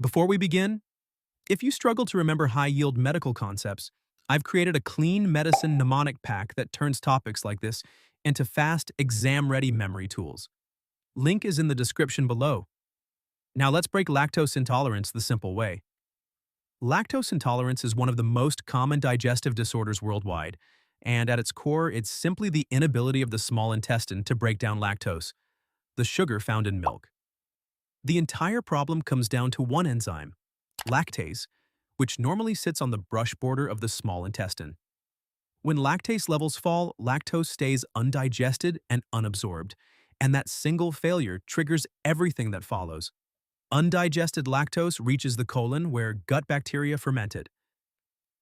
Before we begin, if you struggle to remember high-yield medical concepts, I've created a clean medicine mnemonic pack that turns topics like this into fast, exam-ready memory tools. Link is in the description below. Now let's break lactose intolerance the simple way. Lactose intolerance is one of the most common digestive disorders worldwide, and at its core, it's simply the inability of the small intestine to break down lactose, the sugar found in milk. The entire problem comes down to one enzyme, lactase, which normally sits on the brush border of the small intestine. When lactase levels fall, lactose stays undigested and unabsorbed, and that single failure triggers everything that follows. Undigested lactose reaches the colon where gut bacteria ferment it.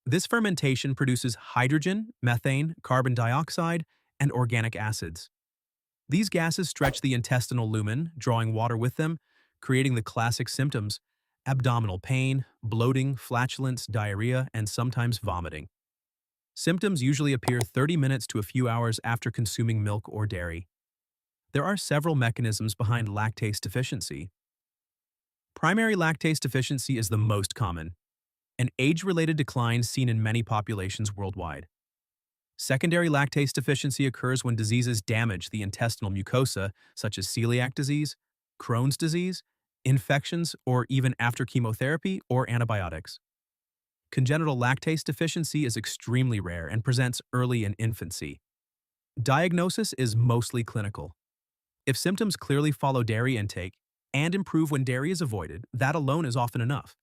This fermentation produces hydrogen, methane, carbon dioxide, and organic acids. These gases stretch the intestinal lumen, drawing water with them, creating the classic symptoms: abdominal pain, bloating, flatulence, diarrhea, and sometimes vomiting. Symptoms usually appear 30 minutes to a few hours after consuming milk or dairy. There are several mechanisms behind lactase deficiency. Primary lactase deficiency is the most common, an age-related decline seen in many populations worldwide. Secondary lactase deficiency occurs when diseases damage the intestinal mucosa, such as celiac disease, Crohn's disease, infections, or even after chemotherapy or antibiotics. Congenital lactase deficiency is extremely rare and presents early in infancy. Diagnosis is mostly clinical. If symptoms clearly follow dairy intake and improve when dairy is avoided, that alone is often enough.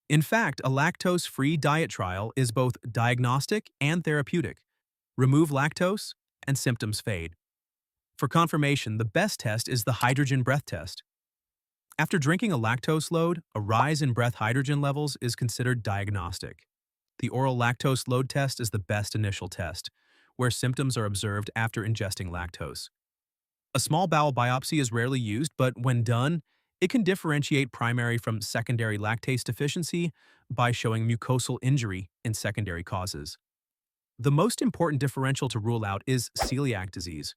In fact, a lactose-free diet trial is both diagnostic and therapeutic. Remove lactose, and symptoms fade. For confirmation, the best test is the hydrogen breath test. After drinking a lactose load, a rise in breath hydrogen levels is considered diagnostic. The oral lactose load test is the best initial test, where symptoms are observed after ingesting lactose. A small bowel biopsy is rarely used, but when done, it can differentiate primary from secondary lactase deficiency by showing mucosal injury in secondary causes. The most important differential to rule out is celiac disease.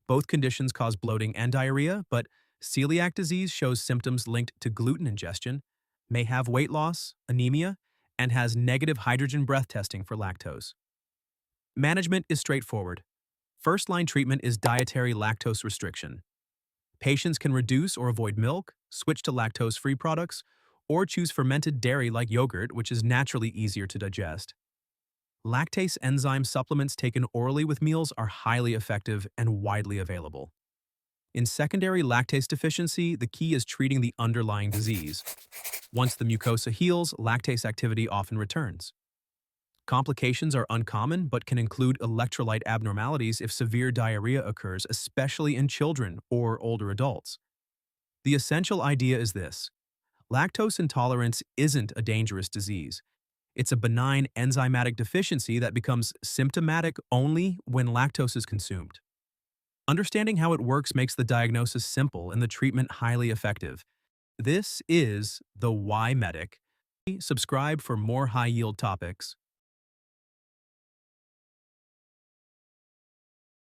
Both conditions cause bloating and diarrhea, but celiac disease shows symptoms linked to gluten ingestion, may have weight loss, anemia, and has negative hydrogen breath testing for lactose. Management is straightforward. First-line treatment is dietary lactose restriction. Patients can reduce or avoid milk, switch to lactose-free products, or choose fermented dairy like yogurt, which is naturally easier to digest. Lactase enzyme supplements taken orally with meals are highly effective and widely available. In secondary lactase deficiency, the key is treating the underlying disease. Once the mucosa heals, lactase activity often returns. Complications are uncommon but can include electrolyte abnormalities if severe diarrhea occurs, especially in children or older adults. The essential idea is this: lactose intolerance isn't a dangerous disease. It's a benign enzymatic deficiency that becomes symptomatic only when lactose is consumed. Understanding how it works makes the diagnosis simple and the treatment highly effective. This is the Why Medic. Subscribe for more high-yield topics.